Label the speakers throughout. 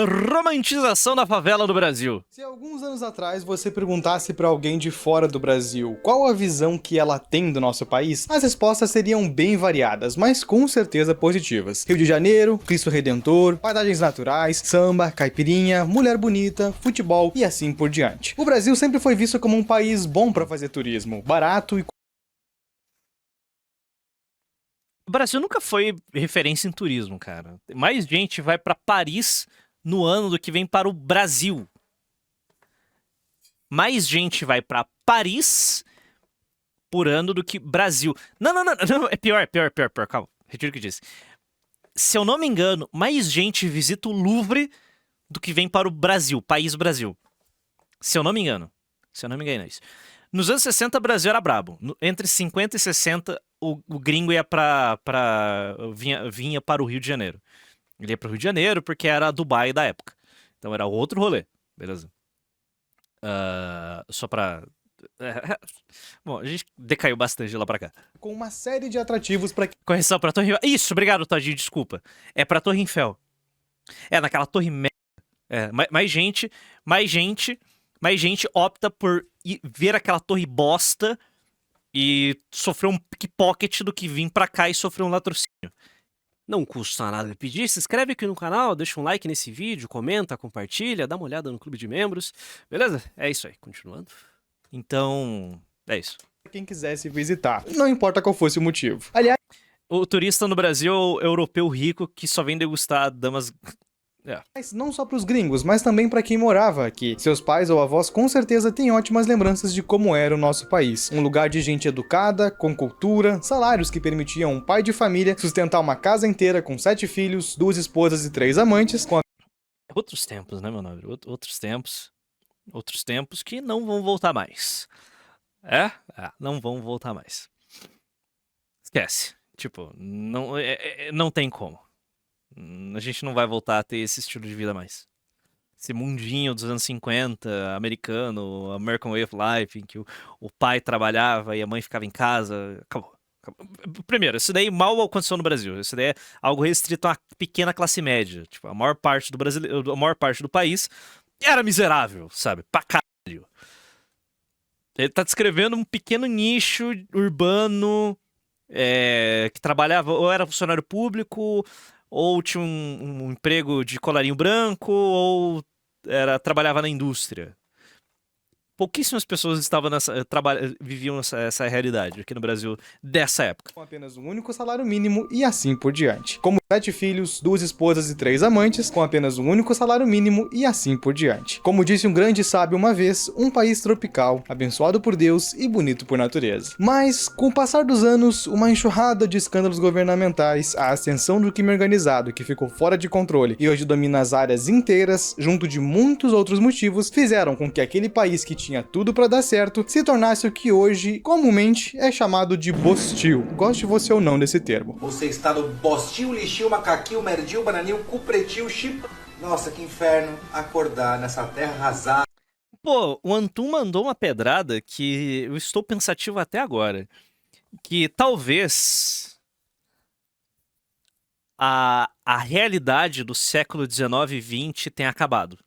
Speaker 1: romantização da favela do Brasil.
Speaker 2: Se alguns anos atrás você perguntasse para alguém de fora do Brasil qual a visão que ela tem do nosso país, as respostas seriam bem variadas, mas com certeza positivas. Rio de Janeiro, Cristo Redentor, paisagens naturais, samba, caipirinha, mulher bonita, futebol e assim por diante. O Brasil sempre foi visto como um país bom para fazer turismo, barato e...
Speaker 1: O Brasil nunca foi referência em turismo, cara. Mais gente vai pra Paris no ano do que vem para o Brasil. Mais gente vai pra Paris por ano do que Brasil. Não, é pior, calma. Retiro o que disse. Se eu não me engano, mais gente visita o Louvre do que vem para o Brasil, país Brasil. Se eu não me engano. É isso. Nos anos 60, o Brasil era brabo. Entre 50 e 60, o gringo ia vinha para o Rio de Janeiro. Ele ia para o Rio de Janeiro porque era a Dubai da época. Então era outro rolê, beleza? Só pra... Bom, a gente decaiu bastante de lá pra cá.
Speaker 2: com uma série de atrativos para...
Speaker 1: Correção pra Torre... Isso, obrigado, Todinho, desculpa. É pra Torre Eiffel. É, naquela torre... mais gente opta por ver aquela torre bosta e sofrer um pickpocket do que vir pra cá e sofrer um latrocínio.
Speaker 3: Não custa nada pedir, se inscreve aqui no canal, deixa um like nesse vídeo, comenta, compartilha, dá uma olhada no clube de membros, beleza? É isso aí, continuando.
Speaker 1: Então, é isso.
Speaker 2: quem quisesse visitar, não importa qual fosse o motivo. Aliás,
Speaker 1: o turista no Brasil é o europeu rico que só vem degustar damas...
Speaker 2: não só para os gringos, mas também para quem morava aqui. Seus pais ou avós com certeza têm ótimas lembranças de como era o nosso país. Um lugar de gente educada, com cultura, salários que permitiam um pai de família sustentar uma casa inteira com 7 filhos, 2 esposas e 3 amantes, com
Speaker 1: Outros tempos, né, meu nobre? Outros tempos que não vão voltar mais. Não vão voltar mais. Esquece. Tipo, não tem como. A gente não vai voltar a ter esse estilo de vida mais. Esse mundinho dos anos 50, americano, American Way of Life, em que o pai trabalhava e a mãe ficava em casa. Acabou. Primeiro, isso daí mal aconteceu no Brasil. Isso daí é algo restrito a uma pequena classe média. Tipo, a maior parte do país era miserável, sabe? Pra caralho. Ele tá descrevendo um pequeno nicho urbano que trabalhava, ou era funcionário público, ou tinha um emprego de colarinho branco, ou trabalhava na indústria. Pouquíssimas pessoas viviam essa realidade aqui no Brasil dessa época.
Speaker 2: Com apenas um único salário mínimo e assim por diante. Como 7 filhos, 2 esposas e 3 amantes, com apenas um único salário mínimo e assim por diante. Como disse um grande sábio uma vez, um país tropical, abençoado por Deus e bonito por natureza. Mas, com o passar dos anos, uma enxurrada de escândalos governamentais, a ascensão do crime organizado que ficou fora de controle e hoje domina as áreas inteiras, junto de muitos outros motivos, fizeram com que aquele país que tinha tudo para dar certo se tornasse o que hoje, comumente, é chamado de bostil. Goste você ou não desse termo.
Speaker 4: Você está no bostil, lixil, macaquil, merdil, bananil, cupretil, chip... Nossa, que inferno acordar nessa terra arrasada.
Speaker 1: Pô, o Antum mandou uma pedrada que eu estou pensativo até agora. Que talvez a realidade do século XIX e XX tenha acabado.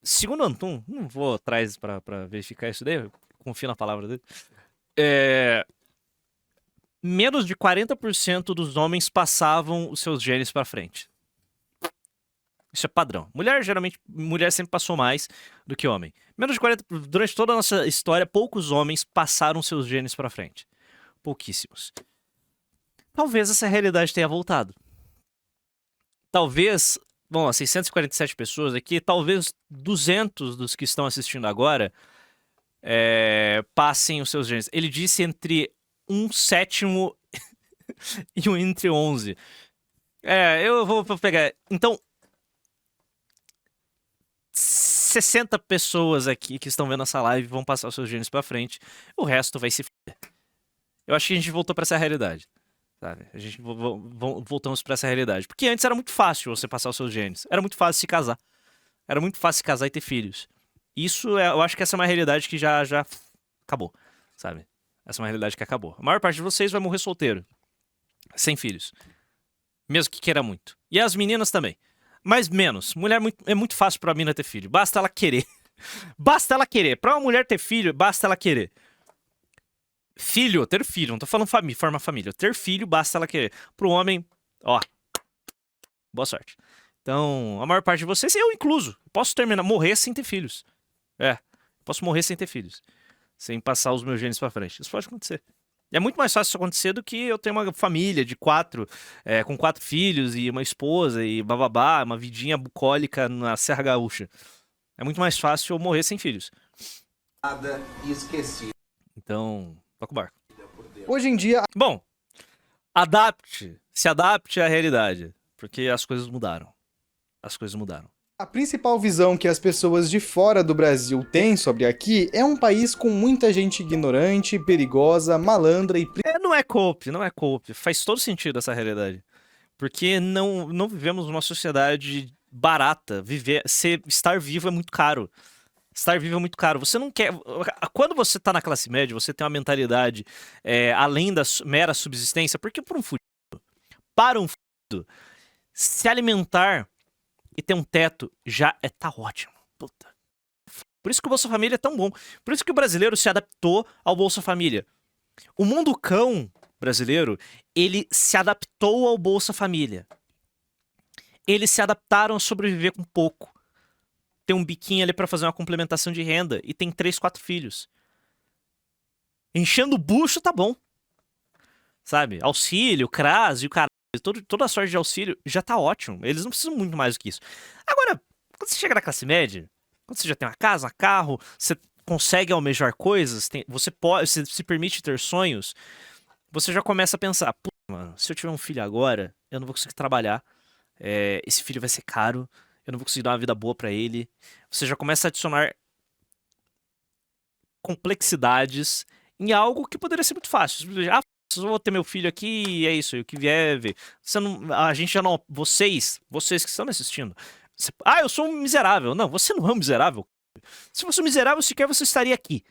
Speaker 1: Segundo o Antum, não vou atrás pra verificar isso daí, eu confio na palavra dele. Menos de 40% dos homens passavam os seus genes pra frente. Isso é padrão. Mulher sempre passou mais do que homem. Menos de 40%, durante toda a nossa história, poucos homens passaram seus genes pra frente. Pouquíssimos. Talvez essa realidade tenha voltado. Talvez, bom, 647 pessoas aqui, talvez 200 dos que estão assistindo agora passem os seus genes. Ele disse entre 1/7 e entre 11. Eu vou pegar. Então, 60 pessoas aqui que estão vendo essa live vão passar os seus genes pra frente. O resto vai se foder. Eu acho que a gente voltou pra essa realidade. Sabe? A gente voltamos pra essa realidade. Porque antes era muito fácil você passar os seus genes. Era muito fácil se casar. Era muito fácil se casar e ter filhos. Isso, eu acho que essa é uma realidade que já acabou. Sabe? Essa é uma realidade que acabou. A maior parte de vocês vai morrer solteiro. Sem filhos. Mesmo que queira muito. E as meninas também. Mas menos. Mulher é muito fácil pra mina ter filho. Basta ela querer. Basta ela querer. Pra uma mulher ter filho, basta ela querer. Filho, ter filho. Não tô falando forma família. Ter filho, basta ela querer. Pro homem, ó. Boa sorte. Então, a maior parte de vocês, eu incluso, posso morrer sem ter filhos. Posso morrer sem ter filhos. Sem passar os meus genes pra frente. Isso pode acontecer. É muito mais fácil isso acontecer do que eu ter uma família de com 4 filhos e uma esposa e bababá, uma vidinha bucólica na Serra Gaúcha. É muito mais fácil eu morrer sem filhos.
Speaker 4: Nada e esqueci.
Speaker 1: Então, toca o barco.
Speaker 2: Hoje em dia,
Speaker 1: Bom, se adapte à realidade, porque as coisas mudaram. As coisas mudaram.
Speaker 2: a principal visão que as pessoas de fora do Brasil têm sobre aqui é um país com muita gente ignorante, perigosa, malandra e
Speaker 1: Não é cope, não é cope. Faz todo sentido essa realidade. Porque não vivemos numa sociedade barata. Estar vivo é muito caro. Estar vivo é muito caro. Você não quer. Quando você tá na classe média, você tem uma mentalidade além da mera subsistência. Porque para um fudido, se alimentar e ter um teto já tá ótimo. Puta. Por isso que o Bolsa Família é tão bom. Por isso que o brasileiro se adaptou ao Bolsa Família. O mundo cão brasileiro, ele se adaptou ao Bolsa Família. Eles se adaptaram a sobreviver com pouco. Tem um biquinho ali pra fazer uma complementação de renda e tem 3, 4 filhos. Enchendo o bucho tá bom. Sabe? Auxílio, CRAS e o cara. Toda a sorte de auxílio já tá ótimo. Eles não precisam muito mais do que isso. Agora, quando você chega na classe média, quando você já tem uma casa, um carro, você consegue almejar coisas, você se permite ter sonhos, você já começa a pensar, pô, mano, se eu tiver um filho agora, eu não vou conseguir trabalhar, esse filho vai ser caro, eu não vou conseguir dar uma vida boa pra ele. Você já começa a adicionar complexidades em algo que poderia ser muito fácil. Eu vou ter meu filho aqui e é isso, o que vier ver. A gente já não. Vocês que estão me assistindo. Eu sou um miserável. Não, você não é um miserável. Se fosse um miserável, sequer você estaria aqui.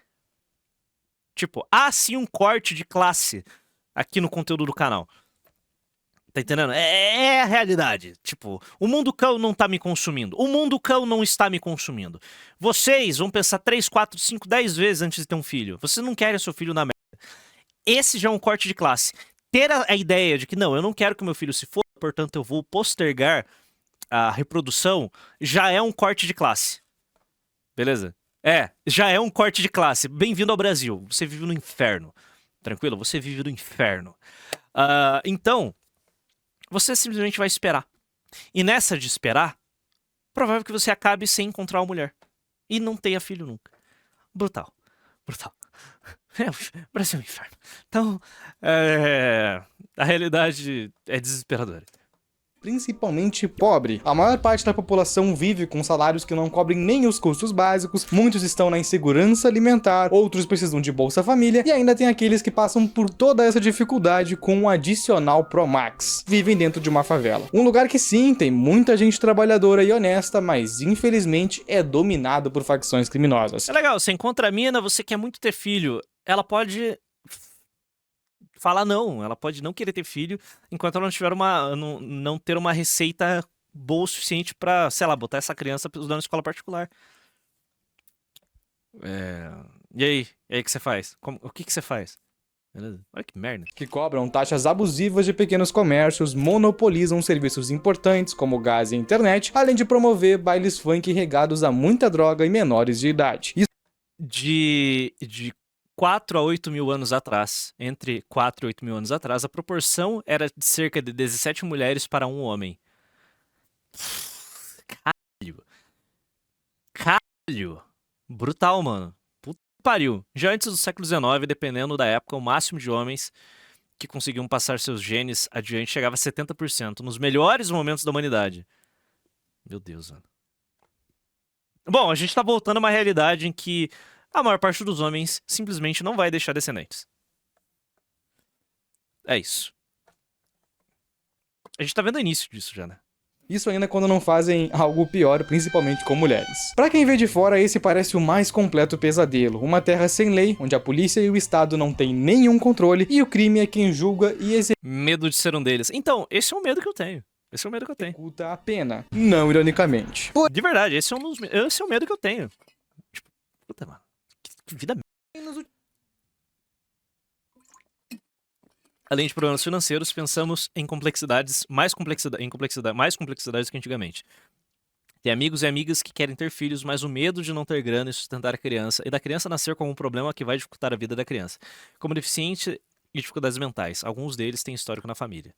Speaker 1: Tipo, há sim um corte de classe aqui no conteúdo do canal. Tá entendendo? É a realidade. Tipo, o mundo cão não tá me consumindo. O mundo cão não está me consumindo. Vocês vão pensar 3, 4, 5, 10 vezes antes de ter um filho. Vocês não querem seu filho na merda. Esse já é um corte de classe. Ter a ideia de que, não, eu não quero que meu filho se for, portanto eu vou postergar a reprodução, já é um corte de classe. Beleza? Já é um corte de classe. Bem-vindo ao Brasil. Você vive no inferno. Tranquilo? Você vive no inferno. Então, você simplesmente vai esperar. E nessa de esperar, provável que você acabe sem encontrar uma mulher. E não tenha filho nunca. Brutal. Brutal. O Brasil é um inferno. Então, a realidade é desesperadora.
Speaker 2: Principalmente pobre. A maior parte da população vive com salários que não cobrem nem os custos básicos, muitos estão na insegurança alimentar, outros precisam de Bolsa Família e ainda tem aqueles que passam por toda essa dificuldade com um adicional Pro Max. Vivem dentro de uma favela. Um lugar que sim, tem muita gente trabalhadora e honesta, mas infelizmente é dominado por facções criminosas.
Speaker 1: É legal, você encontra a mina, você quer muito ter filho, ela pode falar não, ela pode não querer ter filho enquanto ela não tiver não ter uma receita boa o suficiente pra, sei lá, botar essa criança pra estudar na escola particular. E aí? E aí o que você faz? O que você faz? Beleza? Olha que merda.
Speaker 2: Que cobram taxas abusivas de pequenos comércios, monopolizam serviços importantes como gás e internet, além de promover bailes funk regados a muita droga e menores de idade.
Speaker 1: De 4 a 8 mil anos atrás, entre 4 e 8 mil anos atrás, a proporção era de cerca de 17 mulheres para um homem. Caralho. Brutal, mano. Puta que pariu. Já antes do século XIX, dependendo da época, o máximo de homens que conseguiam passar seus genes adiante chegava a 70%, nos melhores momentos da humanidade. Meu Deus, mano. Bom, a gente tá voltando a uma realidade em que a maior parte dos homens simplesmente não vai deixar descendentes. É isso. A gente tá vendo o início disso já, né?
Speaker 2: Isso ainda quando não fazem algo pior, principalmente com mulheres. Pra quem vê de fora, esse parece o mais completo pesadelo. Uma terra sem lei, onde a polícia e o Estado não têm nenhum controle e o crime é quem julga e executa.
Speaker 1: Medo de ser um deles. Então, esse é um medo que eu tenho. Esse é o medo que eu tenho.
Speaker 2: Executa a pena. Não ironicamente.
Speaker 1: De verdade, esse é o medo que eu tenho. Tipo, puta, mano. Que vida merda. Além de problemas financeiros, pensamos em mais complexidades que antigamente. Tem amigos e amigas que querem ter filhos, mas o medo de não ter grana e sustentar a criança, e da criança nascer com um problema que vai dificultar a vida da criança, como deficiente e dificuldades mentais. Alguns deles têm histórico na família.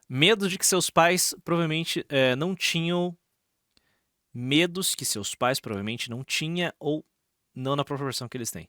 Speaker 1: Medo de que seus pais provavelmente não tinham. Medos que seus pais provavelmente não tinham ou não na proporção que eles têm.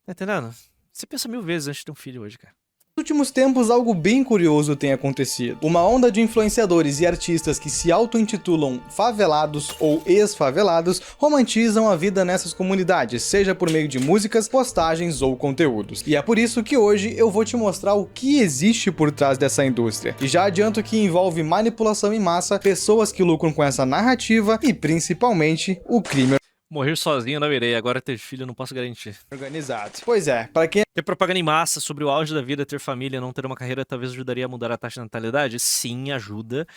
Speaker 1: Tá entendendo? Você pensa 1000 vezes antes de ter um filho hoje, cara.
Speaker 2: Nos últimos tempos, algo bem curioso tem acontecido. Uma onda de influenciadores e artistas que se auto-intitulam favelados ou ex-favelados romantizam a vida nessas comunidades, seja por meio de músicas, postagens ou conteúdos. E é por isso que hoje eu vou te mostrar o que existe por trás dessa indústria. E já adianto que envolve manipulação em massa, pessoas que lucram com essa narrativa e principalmente o crime
Speaker 1: Morrer sozinho não irei, agora ter filho eu não posso garantir.
Speaker 2: organizado. Pois é, para quem
Speaker 1: Ter propaganda em massa sobre o auge da vida, ter família, não ter uma carreira, talvez ajudaria a mudar a taxa de natalidade? Sim, ajuda.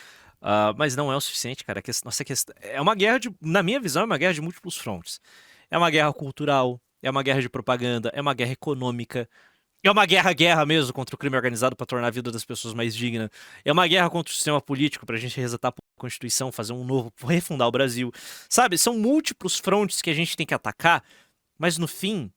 Speaker 1: Mas não é o suficiente, cara. Nossa questão é uma guerra na minha visão, é uma guerra de múltiplos frontes. É uma guerra cultural, é uma guerra de propaganda, é uma guerra econômica. É uma guerra mesmo contra o crime organizado para tornar a vida das pessoas mais digna. É uma guerra contra o sistema político pra gente resetar a Constituição, fazer um novo, refundar o Brasil. Sabe, são múltiplos frontes que a gente tem que atacar, mas no fim,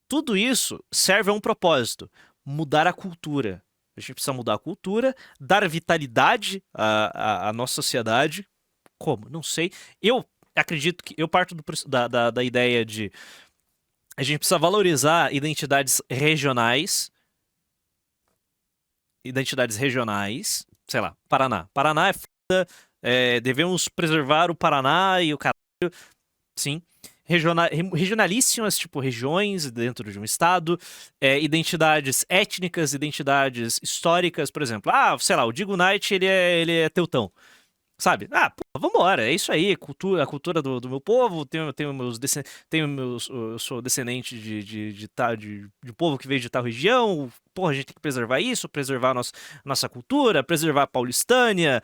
Speaker 1: tudo isso serve a um propósito: mudar a cultura. A gente precisa mudar a cultura, dar vitalidade à nossa sociedade. Como? Não sei. Eu acredito que eu parto da ideia de a gente precisa valorizar identidades regionais. Sei lá, Paraná. Paraná é foda, devemos preservar o Paraná e o caralho. Sim. Regionalíssimas, tipo regiões dentro de um estado, identidades étnicas, identidades históricas, por exemplo. Sei lá, o Digo Knight, ele é teutão. Sabe? Vambora, é isso aí, a cultura do meu povo, eu sou descendente de povo que veio de tal região, porra, a gente tem que preservar isso, preservar a nossa cultura, preservar a paulistânia,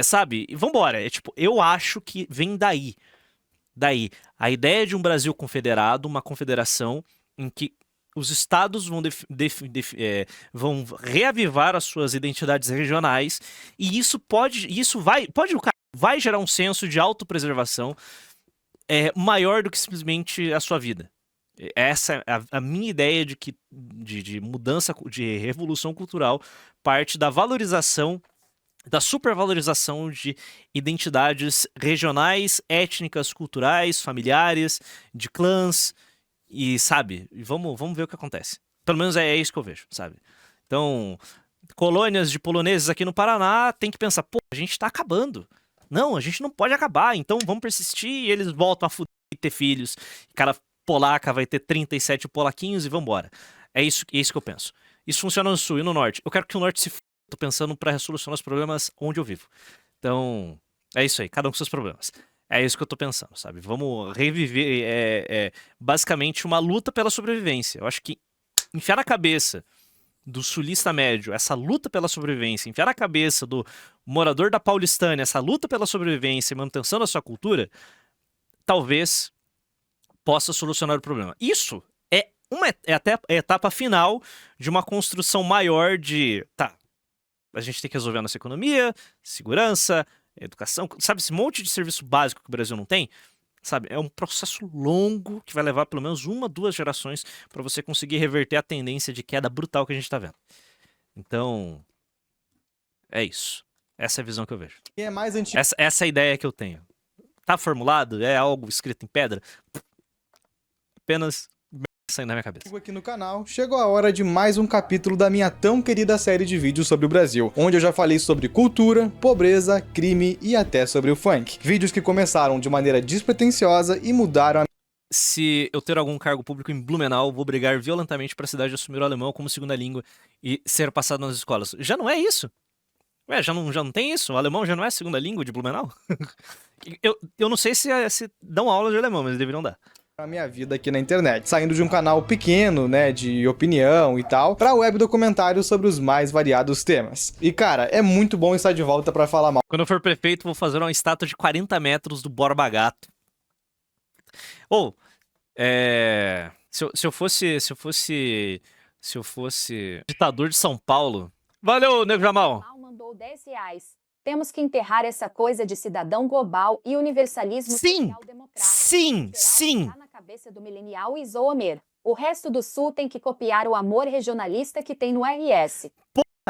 Speaker 1: sabe? E vambora, tipo, eu acho que vem daí. A ideia de um Brasil confederado, uma confederação em que os estados vão reavivar as suas identidades regionais, e isso vai gerar um senso de autopreservação maior do que simplesmente a sua vida. Essa é a minha ideia de mudança, de revolução cultural, parte da valorização, da supervalorização de identidades regionais, étnicas, culturais, familiares, de clãs. E, sabe, vamos ver o que acontece. Pelo menos é isso que eu vejo, sabe? Então, colônias de poloneses aqui no Paraná tem que pensar, pô, a gente tá acabando. Não, a gente não pode acabar, então vamos persistir e eles voltam a fuder e ter filhos. Cada polaca vai ter 37 polaquinhos e vambora. É isso que eu penso. Isso funciona no sul e no norte. Eu quero que o norte se f***. Tô pensando pra solucionar os problemas onde eu vivo. Então, é isso aí, cada um com seus problemas. É isso que eu tô pensando, sabe? Vamos reviver, basicamente, uma luta pela sobrevivência. Eu acho que enfiar na cabeça do sulista médio essa luta pela sobrevivência, enfiar na cabeça do morador da Paulistânia essa luta pela sobrevivência e manutenção da sua cultura, talvez possa solucionar o problema. Isso é até a etapa final de uma construção maior de... Tá, a gente tem que resolver a nossa economia, segurança, educação, sabe, esse monte de serviço básico que o Brasil não tem, sabe, é um processo longo que vai levar pelo menos 1, 2 gerações para você conseguir reverter a tendência de queda brutal que a gente tá vendo. Então, é isso. Essa é a visão que eu vejo.
Speaker 2: é mais antigo.
Speaker 1: Essa é a ideia que eu tenho. Tá formulado? É algo escrito em pedra? Apenas saindo da minha cabeça.
Speaker 2: Aqui no canal, chegou a hora de mais um capítulo da minha tão querida série de vídeos sobre o Brasil, onde eu já falei sobre cultura, pobreza, crime e até sobre o funk. Vídeos que começaram de maneira despretensiosa e mudaram a...
Speaker 1: Se eu ter algum cargo público em Blumenau, vou brigar violentamente para a cidade assumir o alemão como segunda língua e ser passado nas escolas. Já não é isso? Ué, já não tem isso? O alemão já não é segunda língua de Blumenau? eu não sei se dão aula de alemão, mas deveriam dar.
Speaker 2: a minha vida aqui na internet, saindo de um canal pequeno, né, de opinião e tal, pra web documentários sobre os mais variados temas. E cara, é muito bom estar de volta pra falar mal.
Speaker 1: Quando eu for prefeito, vou fazer uma estátua de 40 metros do Borba Gato. Ou, se eu fosse ditador de São Paulo... Valeu, Nego Jamal!
Speaker 5: Mandou R$10. Temos que enterrar essa coisa de cidadão global e universalismo social democrático.
Speaker 1: Sim!
Speaker 5: Tá na cabeça do millennial e Homer. O resto do Sul tem que copiar o amor regionalista que tem no RS.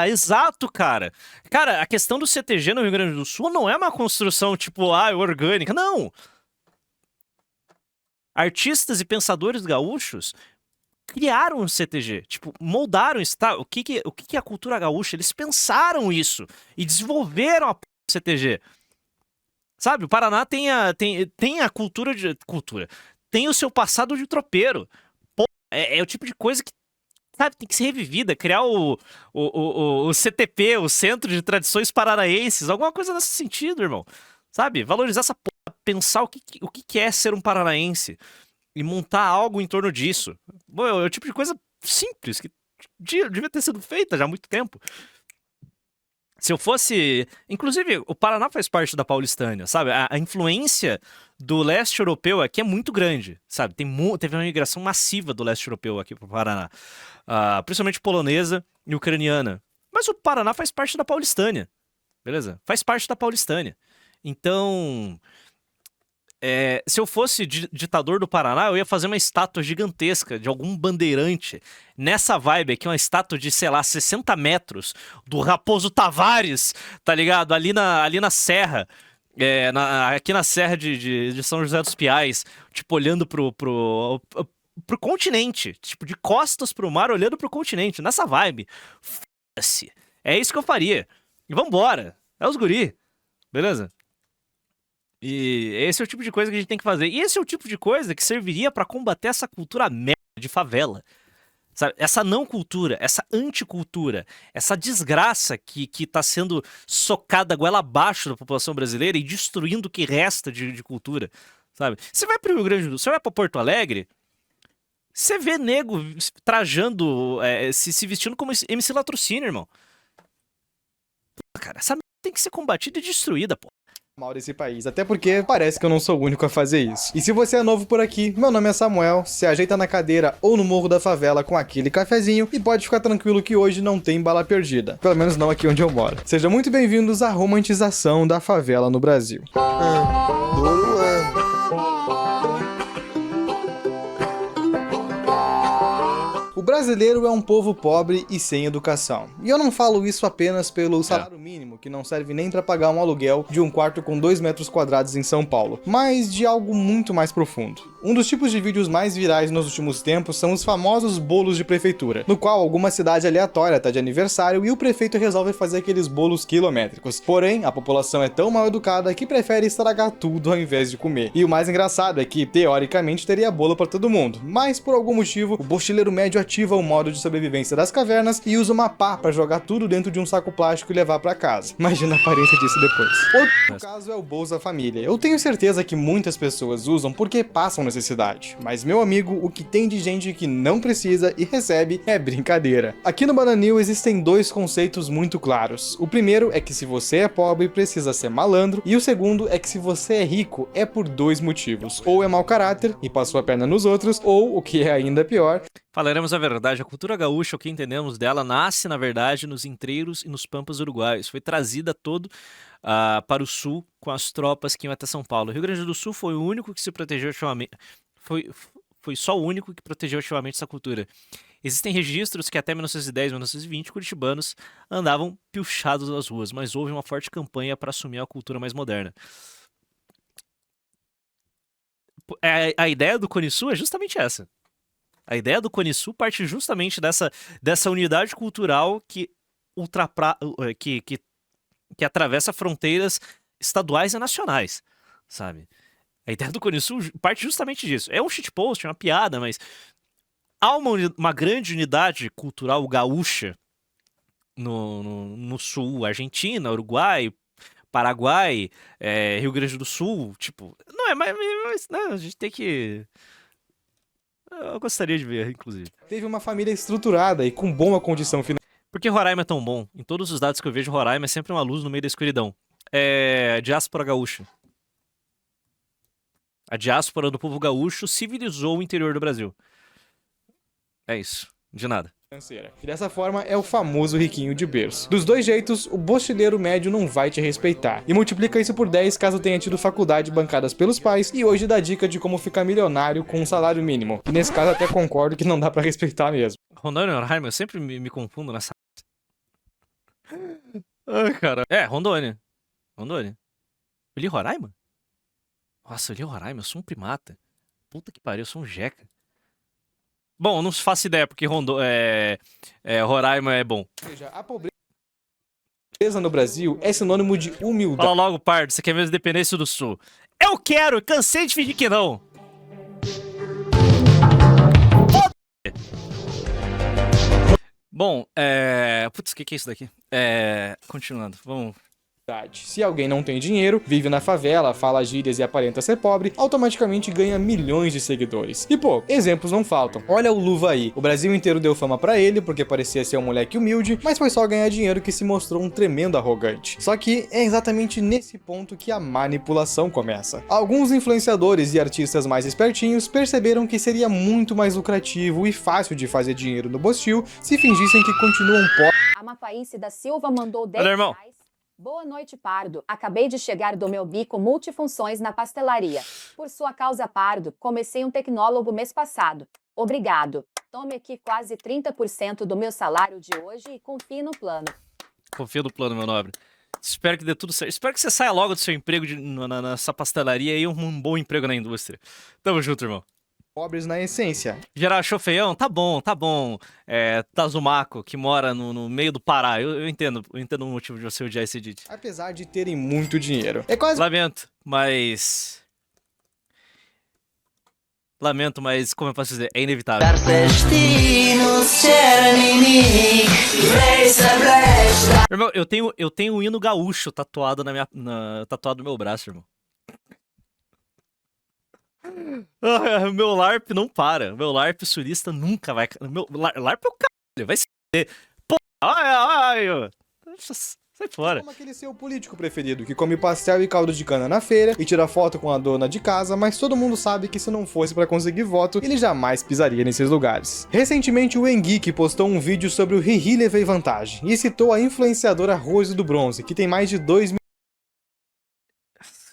Speaker 1: Exato, cara. Cara, a questão do CTG no Rio Grande do Sul não é uma construção, tipo, orgânica. Não! Artistas e pensadores gaúchos criaram o CTG, tipo, moldaram o que é a cultura gaúcha. Eles pensaram isso e desenvolveram a CTG. Sabe, o Paraná tem a cultura. Tem o seu passado de tropeiro. Pô, é o tipo de coisa que, sabe, tem que ser revivida. Criar o CTP, o Centro de Tradições Paranaenses, alguma coisa nesse sentido, irmão. Sabe, valorizar essa porra, pensar o que é ser um paranaense. E montar algo em torno disso. Bom, é o tipo de coisa simples que devia ter sido feita já há muito tempo. Se eu fosse... Inclusive, o Paraná faz parte da Paulistânia, sabe? A influência do leste europeu aqui é muito grande, sabe? Teve uma migração massiva do leste europeu aqui pro Paraná. Principalmente polonesa e ucraniana. Mas o Paraná faz parte da Paulistânia, beleza? Faz parte da Paulistânia. Então... se eu fosse ditador do Paraná, eu ia fazer uma estátua gigantesca de algum bandeirante nessa vibe aqui, uma estátua de, sei lá, 60 metros do Raposo Tavares, tá ligado? Ali na serra, aqui na serra de São José dos Piais, tipo, olhando pro continente, tipo, de costas pro mar, olhando pro continente, nessa vibe. Foda-se. É isso que eu faria. E vambora. É os guri. Beleza? E esse é o tipo de coisa que a gente tem que fazer. E esse é o tipo de coisa que serviria pra combater essa cultura merda de favela. Sabe? Essa não cultura, essa anticultura, essa desgraça que tá sendo socada goela abaixo da população brasileira e destruindo o que resta de cultura. Sabe? Você vai pro Rio Grande do Sul, você vai pra Porto Alegre, você vê nego trajando, se vestindo como MC Latrocínio, irmão. Pô, cara, essa merda tem que ser combatida e destruída, pô.
Speaker 2: Mal desse país, até porque parece que eu não sou o único a fazer isso. E se você é novo por aqui, meu nome é Samuel, se ajeita na cadeira ou no morro da favela com aquele cafezinho e pode ficar tranquilo que hoje não tem bala perdida, pelo menos não aqui onde eu moro. Sejam muito bem-vindos à romantização da favela no Brasil. O brasileiro é um povo pobre e sem educação. E eu não falo isso apenas pelo salário mínimo, que não serve nem para pagar um aluguel de um quarto com 2 metros quadrados em São Paulo, mas de algo muito mais profundo. Um dos tipos de vídeos mais virais nos últimos tempos são os famosos bolos de prefeitura, no qual alguma cidade aleatória tá de aniversário e o prefeito resolve fazer aqueles bolos quilométricos. Porém, a população é tão mal educada que prefere estragar tudo ao invés de comer. E o mais engraçado é que, teoricamente, teria bolo para todo mundo, mas por algum motivo, o mochileiro médio ativa o modo de sobrevivência das cavernas e usa uma pá para jogar tudo dentro de um saco plástico e levar para casa. Imagina a aparência disso depois. Outro caso é o Bolsa Família. Eu tenho certeza que muitas pessoas usam porque passam necessidade, mas meu amigo, o que tem de gente que não precisa e recebe é brincadeira. Aqui no Bananil existem dois conceitos muito claros. O primeiro é que se você é pobre, precisa ser malandro, e o segundo é que se você é rico, é por dois motivos. Ou é mau caráter e passou a perna nos outros, ou, o que é ainda pior...
Speaker 1: Falaremos a verdade, a cultura gaúcha, o que entendemos dela, nasce, na verdade, nos entreiros e nos pampas uruguaios. Foi trazida para o sul com as tropas que iam até São Paulo. O Rio Grande do Sul foi o único que se protegeu ativamente. Foi só o único que protegeu ativamente essa cultura. Existem registros que até 1910, 1920, curitibanos andavam pilchados nas ruas, mas houve uma forte campanha para assumir a cultura mais moderna. A ideia do Cone Sul é justamente essa. A ideia do Cone Sul parte justamente dessa unidade cultural que atravessa fronteiras estaduais e nacionais, sabe? A ideia do Cone Sul parte justamente disso. É um shitpost, é uma piada, mas há uma grande unidade cultural gaúcha no sul, Argentina, Uruguai, Paraguai, Rio Grande do Sul, tipo... Não é, mas né, a gente tem que Eu gostaria de ver, inclusive.
Speaker 2: Teve uma família estruturada e com boa condição financeira.
Speaker 1: Por que Roraima é tão bom? Em todos os dados que eu vejo, Roraima é sempre uma luz no meio da escuridão. É diáspora gaúcha. A diáspora do povo gaúcho civilizou o interior do Brasil. É isso. De nada.
Speaker 2: E dessa forma é o famoso riquinho de berço. Dos dois jeitos, o bostileiro médio não vai te respeitar. E multiplica isso por 10 caso tenha tido faculdade bancadas pelos pais e hoje dá dica de como ficar milionário com um salário mínimo. E nesse caso até concordo que não dá pra respeitar mesmo.
Speaker 1: Rondônia e Roraima, eu sempre me confundo nessa... Ai, cara. É, Rondônia. Rondônia. Eu li Roraima? Nossa, eu li Roraima, eu sou um primata. Puta que pariu, eu sou um jeca. Bom, não faço ideia, porque Roraima é bom.
Speaker 2: Ou seja, a pobreza no Brasil é sinônimo de humildade.
Speaker 1: Fala logo, pardo, você quer ver a independência do Sul? Eu quero, cansei de fingir que não. Bom, putz, o que é isso daqui? Continuando, vamos...
Speaker 2: Se alguém não tem dinheiro, vive na favela, fala gírias e aparenta ser pobre, automaticamente ganha milhões de seguidores. E pô, exemplos não faltam. Olha o Luva aí. O Brasil inteiro deu fama pra ele porque parecia ser um moleque humilde, mas foi só ganhar dinheiro que se mostrou um tremendo arrogante. Só que é exatamente nesse ponto que a manipulação começa. Alguns influenciadores e artistas mais espertinhos perceberam que seria muito mais lucrativo e fácil de fazer dinheiro no Bostil se fingissem que continuam pobres.
Speaker 5: A Mapaíce da Silva mandou 10
Speaker 1: Olha, irmão.
Speaker 5: reais. Boa noite, Pardo. Acabei de chegar do meu bico multifunções na pastelaria. Por sua causa, Pardo, comecei um tecnólogo mês passado. Obrigado. Tome aqui quase 30% do meu salário de hoje e confie no plano.
Speaker 1: Confia no plano, meu nobre. Espero que dê tudo certo. Espero que você saia logo do seu emprego nessa pastelaria e um bom emprego na indústria. Tamo junto, irmão.
Speaker 2: Pobres na essência.
Speaker 1: Geral achou feião? Tá bom, tá bom. Tazumaco, que mora no meio do Pará. Eu entendo o motivo de você odiar esse edit.
Speaker 2: Apesar de terem muito dinheiro. É quase
Speaker 1: Lamento, mas, como eu posso dizer, é inevitável. Irmão, eu tenho um hino gaúcho tatuado tatuado no meu braço, irmão. Meu LARP não para. Meu LARP sulista nunca vai... Meu LARP é o caralho, vai se fuder. Pô, ai. Sai fora.
Speaker 2: como aquele seu político preferido, que come pastel e caldo de cana na feira e tira foto com a dona de casa, mas todo mundo sabe que se não fosse pra conseguir voto, ele jamais pisaria nesses lugares. Recentemente, o Engeek postou um vídeo sobre o Riri levei vantagem e citou a influenciadora Rose do Bronze, que tem mais de 2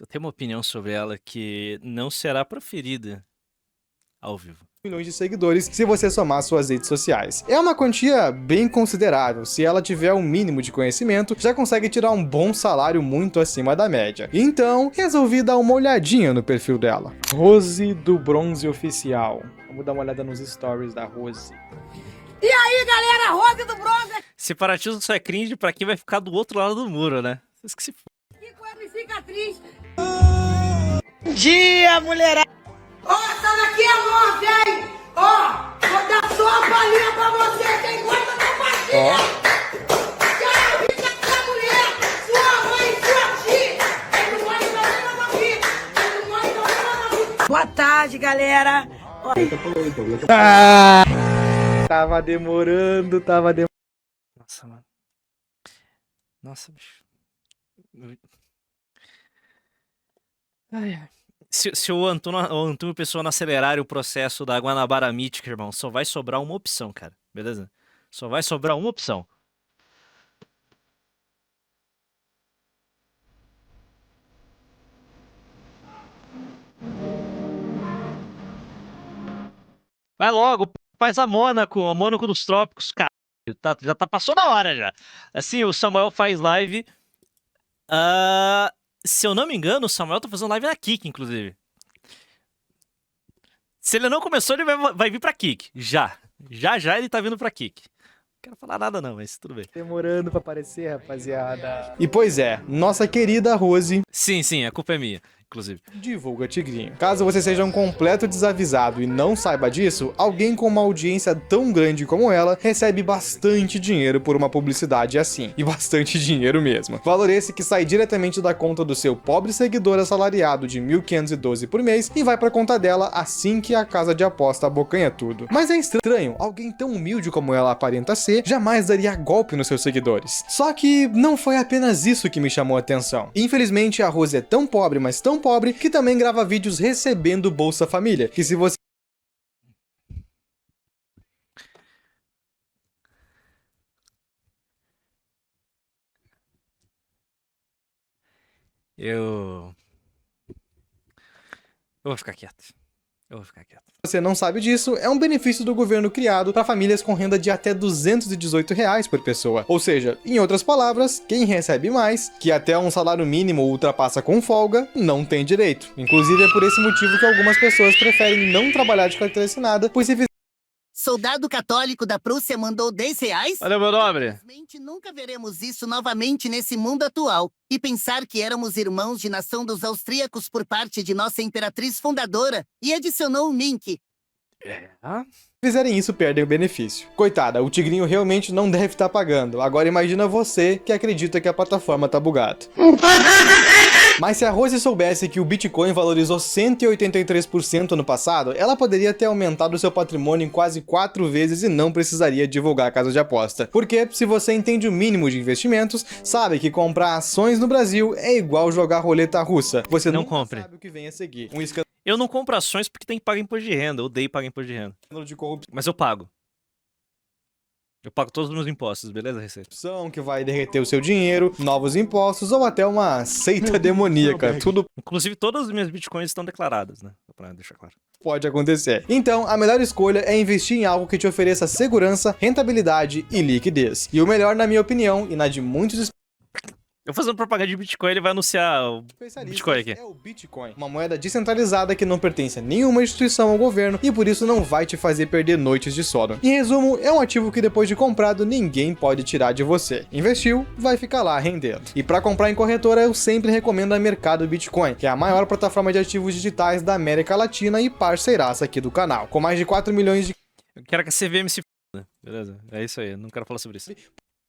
Speaker 1: Eu tenho uma opinião sobre ela que não será proferida ao vivo.
Speaker 2: milhões de seguidores se você somar suas redes sociais. É uma quantia bem considerável. Se ela tiver um mínimo de conhecimento, já consegue tirar um bom salário muito acima da média. Então, resolvi dar uma olhadinha no perfil dela. Rose do Bronze Oficial. Vamos dar uma olhada nos stories da Rose.
Speaker 6: E aí, galera, Rose do Bronze
Speaker 1: Separatismo só é cringe pra quem vai ficar do outro lado do muro, né? Vocês que se f...
Speaker 6: aqui com a MC Catriz.
Speaker 7: Dia, mulherada!
Speaker 6: Ó, essa daqui é morte, hein? Ó, vou dar só uma palhinha pra você, quem gosta da pastilha. Quero ficar com a mulher, sua mãe e sua tia. Quem não mãe também não vai vir. Quem não mãe também não vai vir.
Speaker 7: Boa tarde, galera!
Speaker 2: Tava demorando.
Speaker 1: Nossa, mano. Nossa, bicho. Ai. Se o Antônio e o pessoal não acelerarem o processo da Guanabara Mítica, irmão, só vai sobrar uma opção, cara. Beleza? Só vai sobrar uma opção. Vai logo, faz a Mônaco dos Trópicos, cara. Já passou da hora já. Assim, o Samuel faz live. Se eu não me engano, o Samuel tá fazendo live na Kik, inclusive. Se ele não começou, ele vai vir pra Kik. Já ele tá vindo pra Kik. Não quero falar nada não, mas tudo bem.
Speaker 2: Demorando pra aparecer, rapaziada. E pois é, nossa querida Rose.
Speaker 1: Sim, a culpa é minha. inclusive.
Speaker 2: Divulga Tigrinho. Caso você seja um completo desavisado e não saiba disso, alguém com uma audiência tão grande como ela recebe bastante dinheiro por uma publicidade assim. E bastante dinheiro mesmo. Valor esse que sai diretamente da conta do seu pobre seguidor assalariado de 1.512 por mês e vai pra conta dela assim que a casa de aposta abocanha tudo. Mas é estranho, alguém tão humilde como ela aparenta ser, jamais daria golpe nos seus seguidores. Só que não foi apenas isso que me chamou a atenção. Infelizmente, a Rose é tão pobre, mas tão pobre, que também grava vídeos recebendo Bolsa Família, que se você
Speaker 1: Eu vou ficar quieto.
Speaker 2: não sabe disso, é um benefício do governo criado para famílias com renda de até R$218 por pessoa. Ou seja, em outras palavras, quem recebe mais, que até um salário mínimo ultrapassa com folga, não tem direito. Inclusive é por esse motivo que algumas pessoas preferem não trabalhar de carteira assinada, pois se
Speaker 8: Soldado católico da Prússia mandou R$10?
Speaker 1: Olha, meu nobre.
Speaker 8: Infelizmente, nunca veremos isso novamente nesse mundo atual. E pensar que éramos irmãos de nação dos austríacos por parte de nossa imperatriz fundadora. E adicionou um link.
Speaker 2: fizerem isso, perdem o benefício. Coitada, o Tigrinho realmente não deve estar pagando. Agora imagina você que acredita que a plataforma tá bugada. Mas se a Rose soubesse que o Bitcoin valorizou 183% no passado, ela poderia ter aumentado seu patrimônio em quase 4 vezes e não precisaria divulgar a casa de aposta. Porque, se você entende o mínimo de investimentos, sabe que comprar ações no Brasil é igual jogar roleta russa. Você
Speaker 1: Não
Speaker 2: nunca
Speaker 1: compre.
Speaker 2: sabe o que vem a seguir. Um
Speaker 1: Eu não compro ações porque tem que pagar imposto de renda. Eu odeio pagar imposto de renda.
Speaker 2: escândalo de corrupção
Speaker 1: Mas eu pago. Eu pago todos os meus impostos, beleza, Receita?
Speaker 2: que vai derreter o seu dinheiro, novos impostos ou até uma seita demoníaca. Tudo
Speaker 1: Inclusive, todas as minhas bitcoins estão declaradas, né? Só pra deixar claro.
Speaker 2: pode acontecer. Então, a melhor escolha é investir em algo que te ofereça segurança, rentabilidade e liquidez. E o melhor, na minha opinião, e na de muitos
Speaker 1: Eu fazendo propaganda de Bitcoin, ele vai anunciar o
Speaker 2: especialistas,
Speaker 1: Bitcoin aqui.
Speaker 2: é o Bitcoin, uma moeda descentralizada que não pertence a nenhuma instituição ou governo e por isso não vai te fazer perder noites de sono. Em resumo, é um ativo que depois de comprado ninguém pode tirar de você. Investiu, vai ficar lá rendendo. E para comprar em corretora, eu sempre recomendo a Mercado Bitcoin, que é a maior plataforma de ativos digitais da América Latina e parceiraça aqui do canal, com mais de 4 milhões de
Speaker 1: Eu quero que a CVM se f***, beleza? É isso aí, não quero falar sobre isso.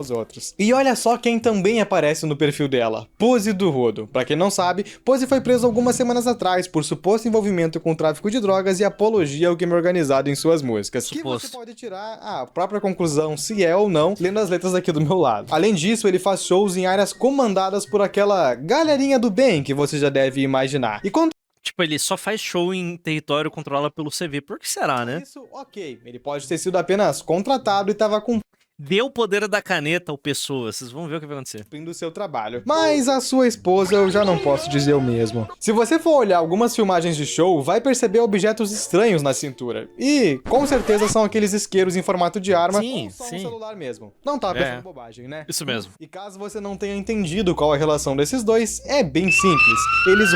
Speaker 2: os outros. E olha só quem também aparece no perfil dela, Pose do Rodo. Pra quem não sabe, Pose foi preso algumas semanas atrás por suposto envolvimento com tráfico de drogas e apologia ao crime organizado em suas músicas.
Speaker 1: Suposto.
Speaker 2: Que você pode tirar a própria conclusão se é ou não, lendo as letras aqui do meu lado. Além disso, ele faz shows em áreas comandadas por aquela galerinha do bem que você já deve imaginar. E quando
Speaker 1: Tipo, ele só faz show em território controlado pelo CV. Por que será, né?
Speaker 2: isso, ok, ele pode ter sido apenas contratado e tava
Speaker 1: Dê o poder da caneta ao pessoa. Vocês vão ver o que vai acontecer.
Speaker 2: cumprindo o seu trabalho. Mas a sua esposa eu já não posso dizer o mesmo. Se você for olhar algumas filmagens de show, vai perceber objetos estranhos na cintura. E, com certeza, são aqueles isqueiros em formato de arma
Speaker 1: Sim,
Speaker 2: ou só
Speaker 1: sim.
Speaker 2: um celular mesmo. Não tá
Speaker 1: É.
Speaker 2: pensando bobagem, né?
Speaker 1: Isso mesmo.
Speaker 2: E caso você não tenha entendido qual a relação desses dois, é bem simples. Eles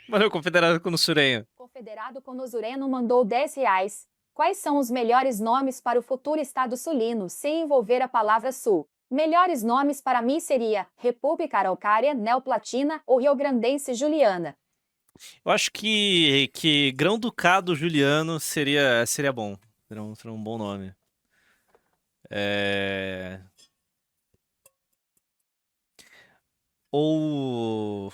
Speaker 1: Valeu, confederado com o Surenha.
Speaker 5: Confederado Conosureno mandou R$10. Quais são os melhores nomes para o futuro estado sulino, sem envolver a palavra sul? Melhores nomes para mim seria República Araucária, Neoplatina ou Rio-Grandense Juliana.
Speaker 1: Eu acho que Grão-Ducado Juliano seria bom. Seria um bom nome. Ou...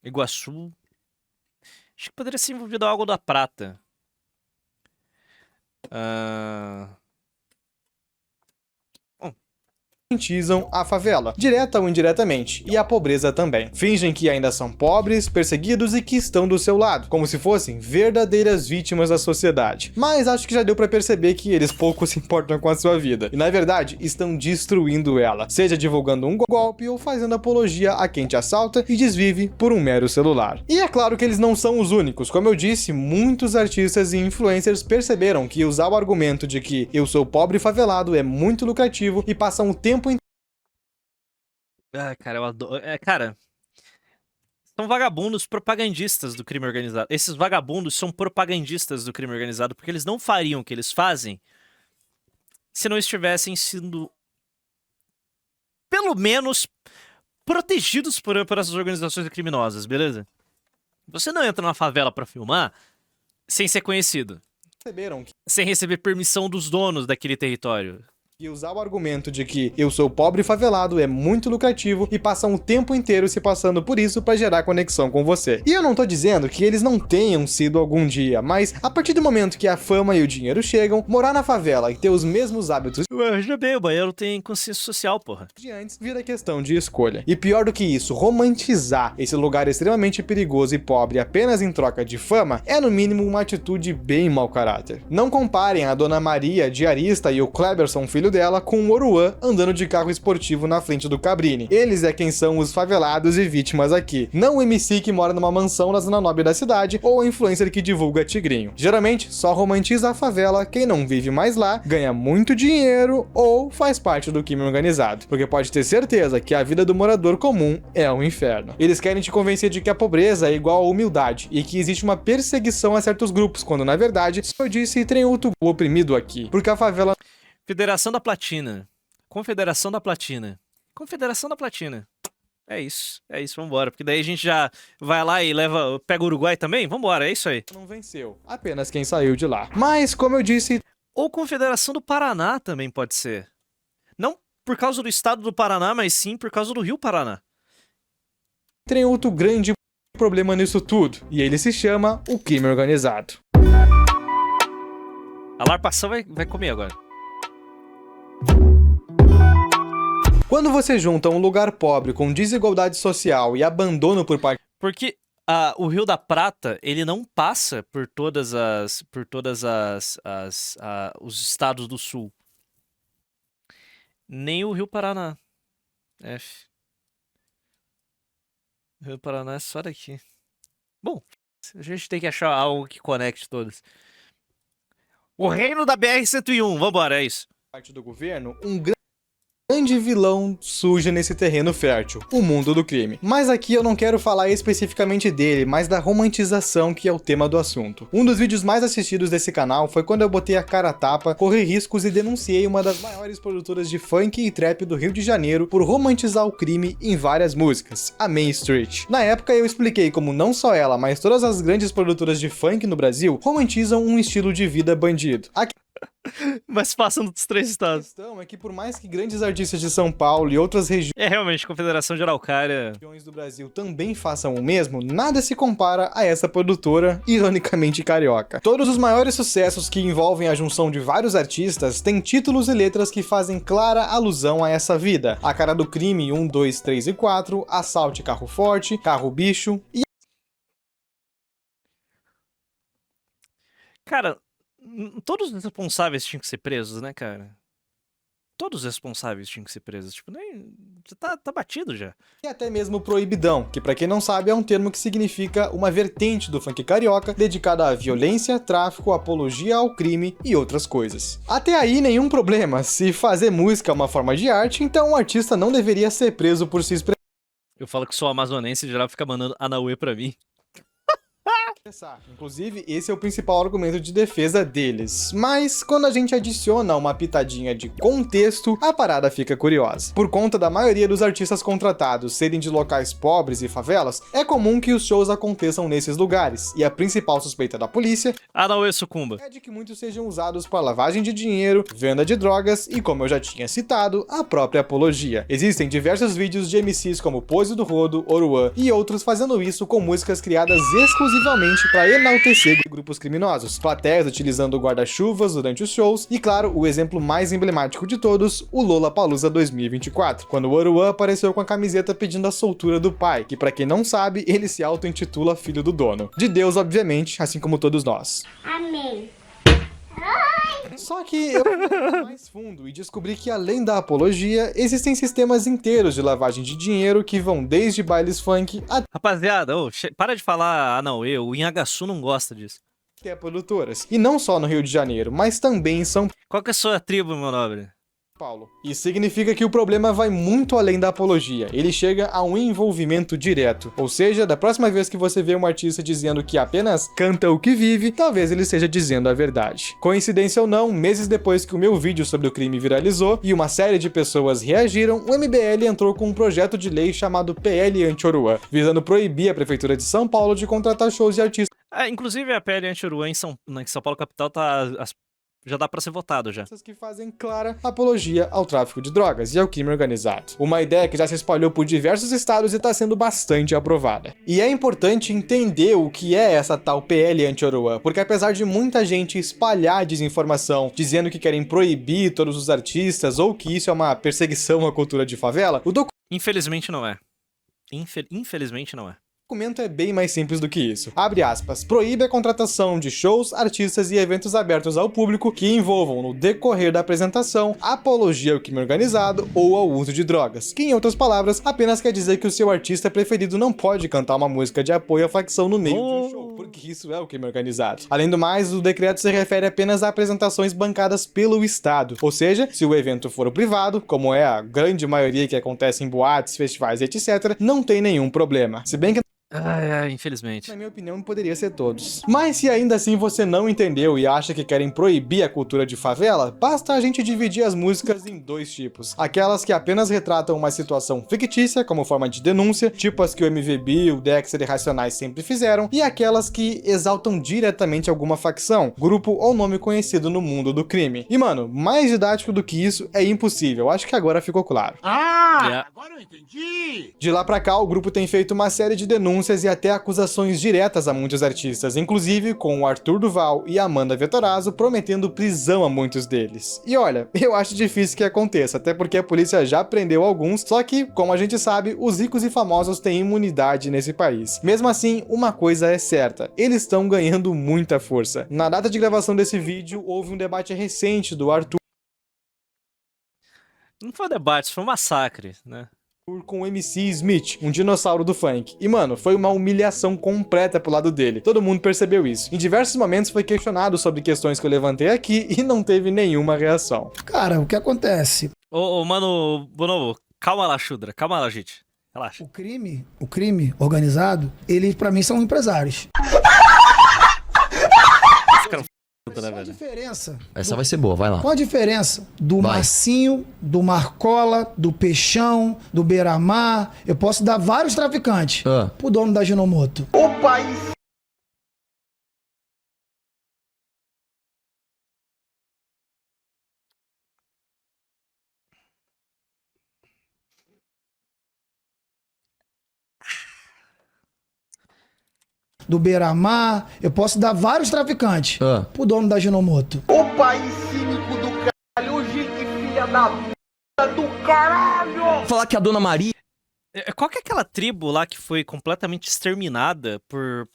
Speaker 1: Iguaçu. Acho que poderia ser envolvido algo da Prata.
Speaker 2: romantizam a favela, direta ou indiretamente, e a pobreza também. Fingem que ainda são pobres, perseguidos e que estão do seu lado, como se fossem verdadeiras vítimas da sociedade. Mas acho que já deu pra perceber que eles pouco se importam com a sua vida, e na verdade estão destruindo ela, seja divulgando um golpe ou fazendo apologia a quem te assalta e desvive por um mero celular. E é claro que eles não são os únicos, como eu disse, muitos artistas e influencers perceberam que usar o argumento de que eu sou pobre e favelado é muito lucrativo e passam o tempo
Speaker 1: Cara, eu adoro. Cara, são vagabundos propagandistas do crime organizado. Esses vagabundos são propagandistas do crime organizado porque eles não fariam o que eles fazem se não estivessem sendo, pelo menos, protegidos por essas organizações criminosas, beleza? Você não entra numa favela pra filmar sem ser conhecido,
Speaker 2: Perceberam
Speaker 1: sem receber permissão dos donos daquele território.
Speaker 2: que usar o argumento de que eu sou pobre e favelado é muito lucrativo e passam o tempo inteiro se passando por isso pra gerar conexão com você. E eu não tô dizendo que eles não tenham sido algum dia, mas a partir do momento que a fama e o dinheiro chegam, morar na favela e ter os mesmos hábitos
Speaker 1: Ué, já bem, o baiano tem consciência social, porra.
Speaker 2: de antes vira questão de escolha. E pior do que isso, romantizar esse lugar extremamente perigoso e pobre apenas em troca de fama é no mínimo uma atitude bem mau caráter. Não comparem a Dona Maria, diarista, e o Kleberson, filho dela, com o Oruan andando de carro esportivo na frente do Cabrini. Eles é quem são os favelados e vítimas aqui, não o MC que mora numa mansão na zona nobre da cidade ou a influencer que divulga tigrinho. Geralmente, só romantiza a favela quem não vive mais lá, ganha muito dinheiro ou faz parte do crime organizado, porque pode ter certeza que a vida do morador comum é um inferno. Eles querem te convencer de que a pobreza é igual à humildade e que existe uma perseguição a certos grupos, quando na verdade, só disse tem outro oprimido aqui, porque a favela
Speaker 1: Federação da Platina. Confederação da Platina. Confederação da Platina. É isso, vambora. Porque daí a gente já vai lá e pega o Uruguai também? Vambora, é isso aí.
Speaker 2: não venceu, apenas quem saiu de lá. Mas, como eu disse,
Speaker 1: Ou Confederação do Paraná também pode ser. Não por causa do estado do Paraná, mas sim por causa do Rio Paraná.
Speaker 2: tem outro grande problema nisso tudo, e ele se chama o crime organizado.
Speaker 1: A Larpação vai comer agora.
Speaker 2: Quando você junta um lugar pobre com desigualdade social e abandono por parte
Speaker 1: Porque o Rio da Prata, ele não passa por os estados do sul. Nem o Rio Paraná. F. O Rio Paraná é só daqui. Bom, a gente tem que achar algo que conecte todos. O reino da BR-101, vambora, é isso.
Speaker 2: do governo, um grande vilão surge nesse terreno fértil, o mundo do crime. Mas aqui eu não quero falar especificamente dele, mas da romantização que é o tema do assunto. Um dos vídeos mais assistidos desse canal foi quando eu botei a cara a tapa, corri riscos e denunciei uma das maiores produtoras de funk e trap do Rio de Janeiro por romantizar o crime em várias músicas, a Main Street. Na época eu expliquei como não só ela, mas todas as grandes produtoras de funk no Brasil romantizam um estilo de vida bandido.
Speaker 1: Mas passando dos três
Speaker 2: A
Speaker 1: estados.
Speaker 2: questão é que por mais que grandes artistas de São Paulo e outras regiões
Speaker 1: É realmente, Confederação de Araucária.
Speaker 2: do Brasil também façam o mesmo, nada se compara a essa produtora, ironicamente carioca. Todos os maiores sucessos que envolvem a junção de vários artistas têm títulos e letras que fazem clara alusão a essa vida. A Cara do Crime 1, 2, 3 e 4, Assalte Carro Forte, Carro Bicho e
Speaker 1: Cara, todos os responsáveis tinham que ser presos, né, cara? Todos os responsáveis tinham que ser presos. Tipo, nem. Você tá batido já.
Speaker 2: até mesmo Proibidão, que pra quem não sabe é um termo que significa uma vertente do funk carioca dedicada à violência, tráfico, apologia ao crime e outras coisas. Até aí nenhum problema, se fazer música é uma forma de arte, então o artista não deveria ser preso por se expressar.
Speaker 1: Eu falo que sou amazonense e geral fica mandando Anauê pra mim.
Speaker 2: Inclusive, esse é o principal argumento de defesa deles. Mas, quando a gente adiciona uma pitadinha de contexto, a parada fica curiosa. Por conta da maioria dos artistas contratados serem de locais pobres e favelas, é comum que os shows aconteçam nesses lugares, e a principal suspeita da polícia
Speaker 1: Anauê sucumba.
Speaker 2: é de que muitos sejam usados para lavagem de dinheiro, venda de drogas e, como eu já tinha citado, a própria apologia. Existem diversos vídeos de MCs como Pose do Rodo, Oruan e outros fazendo isso com músicas criadas exclusivamente para enaltecer grupos criminosos, plateias utilizando guarda-chuvas durante os shows e, claro, o exemplo mais emblemático de todos, o Lollapalooza 2024, quando o Oruan apareceu com a camiseta pedindo a soltura do pai, que pra quem não sabe, ele se auto-intitula filho do dono. De Deus, obviamente, assim como todos nós.
Speaker 6: Amém.
Speaker 2: Só que eu fui mais fundo e descobri que, além da apologia, existem sistemas inteiros de lavagem de dinheiro que vão desde bailes funk
Speaker 1: Rapaziada, para de falar Anauê, o Inhagaçu não gosta disso.
Speaker 2: até produtoras. E não só no Rio de Janeiro, mas também em São
Speaker 1: Qual que é a sua tribo, meu nobre?
Speaker 2: Paulo. Isso significa que o problema vai muito além da apologia, ele chega a um envolvimento direto, ou seja, da próxima vez que você vê um artista dizendo que apenas canta o que vive, talvez ele esteja dizendo a verdade. Coincidência ou não, meses depois que o meu vídeo sobre o crime viralizou e uma série de pessoas reagiram, o MBL entrou com um projeto de lei chamado PL Anti-Oruan, visando proibir a Prefeitura de São Paulo de contratar shows de artistas
Speaker 1: Inclusive a PL Anti-Oruan em São Paulo capital já dá pra ser votado já.
Speaker 2: que fazem clara apologia ao tráfico de drogas e ao crime organizado. Uma ideia que já se espalhou por diversos estados e está sendo bastante aprovada. E é importante entender o que é essa tal PL Anti-Oruan, porque apesar de muita gente espalhar desinformação dizendo que querem proibir todos os artistas ou que isso é uma perseguição à cultura de favela, o
Speaker 1: Infelizmente não é. Infelizmente não é.
Speaker 2: documento é bem mais simples do que isso. Abre aspas, proíbe a contratação de shows, artistas e eventos abertos ao público que envolvam, no decorrer da apresentação, apologia ao crime organizado ou ao uso de drogas, que em outras palavras, apenas quer dizer que o seu artista preferido não pode cantar uma música de apoio à facção no meio de um show, porque isso é o crime organizado. Além do mais, o decreto se refere apenas a apresentações bancadas pelo Estado, ou seja, se o evento for privado, como é a grande maioria que acontece em boates, festivais, etc., não tem nenhum problema. Se bem que
Speaker 1: Infelizmente.
Speaker 2: na minha opinião, poderia ser todos. Mas se ainda assim você não entendeu e acha que querem proibir a cultura de favela, basta a gente dividir as músicas em dois tipos. Aquelas que apenas retratam uma situação fictícia, como forma de denúncia, tipo as que o MVB, o Dexter e Racionais sempre fizeram, e aquelas que exaltam diretamente alguma facção, grupo ou nome conhecido no mundo do crime. E mano, mais didático do que isso é impossível, acho que agora ficou claro.
Speaker 6: Agora eu entendi!
Speaker 2: De lá pra cá, o grupo tem feito uma série de denúncias e até acusações diretas a muitos artistas, inclusive com o Arthur Duval e a Amanda Vettorazzo prometendo prisão a muitos deles. E olha, eu acho difícil que aconteça, até porque a polícia já prendeu alguns, só que, como a gente sabe, os ricos e famosos têm imunidade nesse país. Mesmo assim, uma coisa é certa, eles estão ganhando muita força. Na data de gravação desse vídeo, houve um debate recente do Arthur
Speaker 1: Não foi um debate, foi um massacre, né?
Speaker 2: com o MC Smith, um dinossauro do funk. E mano, foi uma humilhação completa pro lado dele. Todo mundo percebeu isso. Em diversos momentos foi questionado sobre questões que eu levantei aqui e não teve nenhuma reação.
Speaker 9: Cara, o que acontece?
Speaker 1: Ô, mano, Bonobo, calma lá, Shudra, calma lá, gente. Relaxa.
Speaker 9: O crime organizado, eles pra mim são empresários.
Speaker 1: Né,
Speaker 9: Qual a
Speaker 1: velho?
Speaker 9: diferença?
Speaker 10: Essa vai ser boa, vai lá.
Speaker 9: Qual a diferença do
Speaker 10: Vai.
Speaker 9: Marcinho, do Marcola, do Peixão, do Beira-Mar? Eu posso dar vários traficantes pro dono da Ginomoto.
Speaker 6: O país
Speaker 9: Do Beira-Mar, eu posso dar vários traficantes pro dono da Ginomoto.
Speaker 6: O país cínico do caralho, gente filha da puta do caralho!
Speaker 10: Falar que a Dona Maria...
Speaker 1: Qual que é aquela tribo lá que foi completamente exterminada por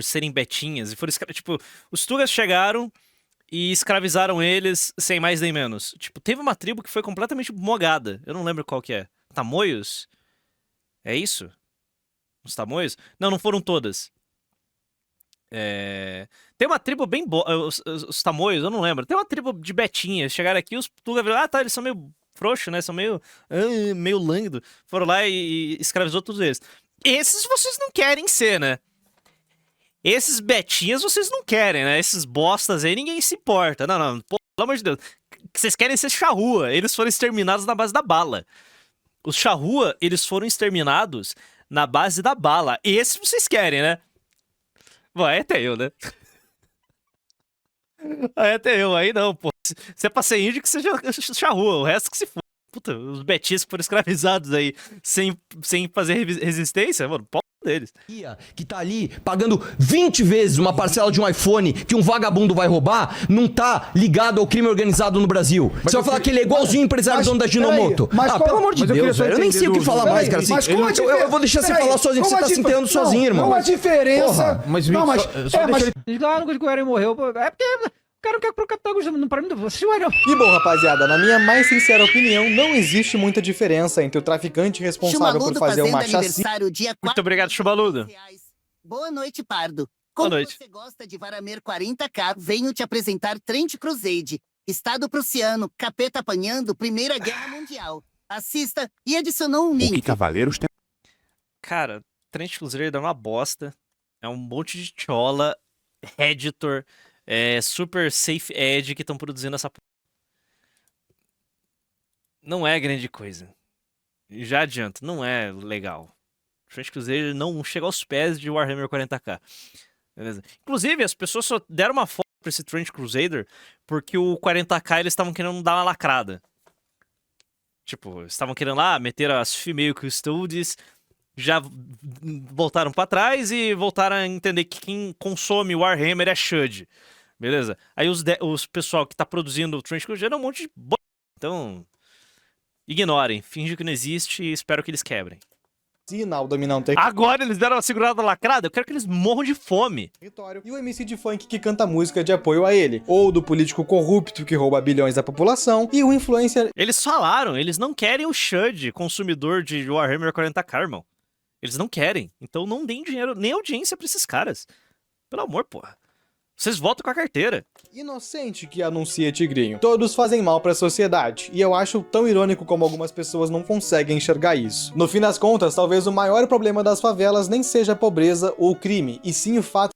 Speaker 1: serem betinhas? E foram tipo, os Tugas chegaram e escravizaram eles sem mais nem menos. Tipo, teve uma tribo que foi completamente mogada. Eu não lembro qual que é. Tamoios? É isso? Os Tamoios? Não foram todas. Tem uma tribo bem boa. Os Tamoios, eu não lembro. Tem uma tribo de betinhas. Chegaram aqui, os Tugas viram, eles são meio frouxos, né? São meio lânguido. Foram lá e escravizou todos eles. Esses vocês não querem ser, né? Esses betinhas vocês não querem, né? Esses bostas aí ninguém se importa. Não. Pô, pelo amor de Deus. Vocês querem ser charrua. Eles foram exterminados na base da bala. Os charrua, eles foram exterminados na base da bala. Esses vocês querem, né? Bom, aí até eu, né? Aí até eu, aí não, pô. Se é pra ser índio, que seja charrua. O resto que se for. Puta, os betis que foram escravizados aí sem fazer resistência, mano, pau deles.
Speaker 10: Que tá ali pagando 20 vezes uma parcela de um iPhone que um vagabundo vai roubar, não tá ligado ao crime organizado no Brasil. Você vai falar que ele é igualzinho o empresário dono da Ginomoto. Pelo amor de Deus, velho. Eu nem sei o que falar mais, cara. Assim, eu vou deixar você falar sozinho, você tá se entendendo sozinho, irmão.
Speaker 9: Não, a diferença...
Speaker 10: Mas
Speaker 11: Claro que o cara morreu. É porque o cara não quer pro capital, pra mim, você olha.
Speaker 2: E bom, rapaziada, na minha mais sincera opinião, não existe muita diferença entre o traficante responsável por fazer uma chacina...
Speaker 1: Muito obrigado, Chubaludo.
Speaker 8: Boa noite, Pardo.
Speaker 1: Boa
Speaker 8: Como
Speaker 1: noite.
Speaker 8: você gosta de Varamer 40k, venho te apresentar Trent Crusade. Estado prussiano, capeta apanhando, Primeira Guerra Mundial. Assista e adicionou um link.
Speaker 12: Cavaleiros tem...
Speaker 1: Cara, Trent Crusader é uma bosta. É um monte de chola, editor, super safe edge que estão produzindo essa... Não é grande coisa. Já adianto, não é legal. Trent Crusader não chega aos pés de Warhammer 40k. Beleza? Inclusive, as pessoas só deram uma foto pra esse Trent Crusader porque o 40k eles estavam querendo dar uma lacrada. Tipo, eles estavam querendo lá meter as Female Custodes, já voltaram pra trás e voltaram a entender que quem consome Warhammer é Shud. Beleza? Aí os pessoal que tá produzindo o Trent Crusader é um monte de então, ignorem, finge que não existe e espero que eles quebrem.
Speaker 2: Sinal dominante.
Speaker 1: Agora eles deram uma segurada lacrada, eu quero que eles morram de fome.
Speaker 2: E o MC de funk que canta música de apoio a ele, ou do político corrupto que rouba bilhões da população, e o influencer...
Speaker 1: Eles falaram, eles não querem o Shud, consumidor de Warhammer 40k, irmão. Eles não querem, então não deem dinheiro, nem audiência pra esses caras. Pelo amor, porra. Vocês votam com a carteira.
Speaker 2: Inocente que anuncia tigrinho. Todos fazem mal pra sociedade, e eu acho tão irônico como algumas pessoas não conseguem enxergar isso. No fim das contas, talvez o maior problema das favelas nem seja a pobreza ou o crime, e sim o fato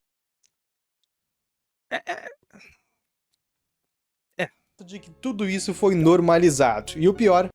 Speaker 2: de que tudo isso foi normalizado. E o pior...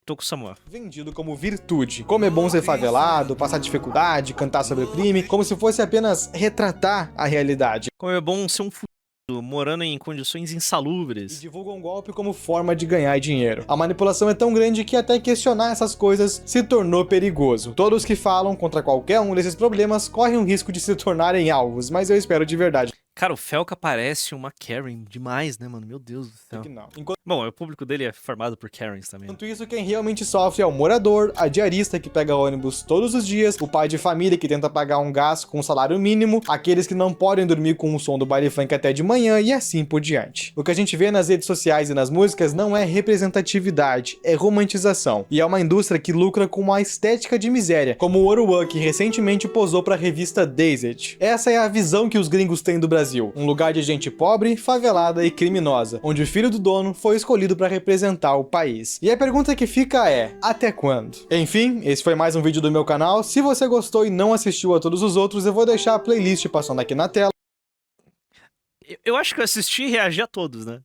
Speaker 1: Tô com o Samuel.
Speaker 2: Vendido como virtude. Como é bom ser favelado, passar dificuldade, cantar sobre o crime, como se fosse apenas retratar a realidade.
Speaker 1: Como é bom ser um fudido, morando em condições insalubres.
Speaker 2: E divulgam um golpe como forma de ganhar dinheiro. A manipulação é tão grande que até questionar essas coisas se tornou perigoso. Todos que falam contra qualquer um desses problemas correm o risco de se tornarem alvos, mas eu espero de verdade.
Speaker 1: Cara, o Felca parece uma Karen demais, né, mano? Meu Deus do céu.
Speaker 2: Não.
Speaker 1: Bom, o público dele é formado por Karens também.
Speaker 2: Enquanto isso, quem realmente sofre é o morador, a diarista que pega ônibus todos os dias, o pai de família que tenta pagar um gás com um salário mínimo, aqueles que não podem dormir com o som do baile funk até de manhã e assim por diante. O que a gente vê nas redes sociais e nas músicas não é representatividade, é romantização. E é uma indústria que lucra com uma estética de miséria, como o Oruan, que recentemente posou para a revista Dazed. Essa é a visão que os gringos têm do Brasil, um lugar de gente pobre, favelada e criminosa, onde o filho do dono foi escolhido para representar o país. E a pergunta que fica é, até quando? Enfim, esse foi mais um vídeo do meu canal. Se você gostou e não assistiu a todos os outros, eu vou deixar a playlist passando aqui na tela.
Speaker 1: Eu acho que eu assisti e reagi a todos, né?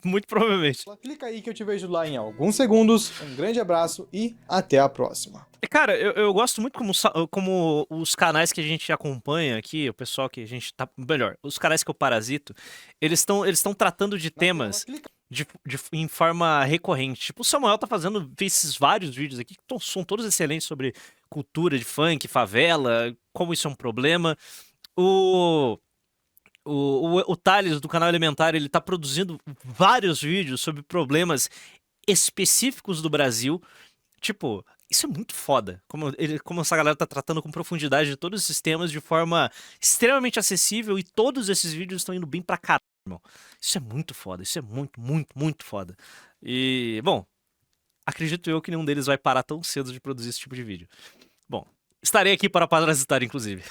Speaker 1: Muito provavelmente.
Speaker 2: Clica aí que eu te vejo lá em alguns segundos. Um grande abraço e até a próxima.
Speaker 1: Cara, eu gosto muito como os canais que a gente acompanha aqui, o pessoal que a gente tá... Melhor, os canais que eu parasito, eles estão tratando de temas em forma recorrente. Tipo, o Samuel fez esses vários vídeos aqui, que são todos excelentes sobre cultura de funk, favela, como isso é um problema. O Thales, do canal Elementar, ele tá produzindo vários vídeos sobre problemas específicos do Brasil. Tipo, isso é muito foda. Como essa galera tá tratando com profundidade de todos esses temas de forma extremamente acessível, e todos esses vídeos estão indo bem pra caralho, irmão. Isso é muito foda. Isso é muito, muito, muito foda. E, bom, acredito eu que nenhum deles vai parar tão cedo de produzir esse tipo de vídeo. Bom, estarei aqui para parasitar, inclusive.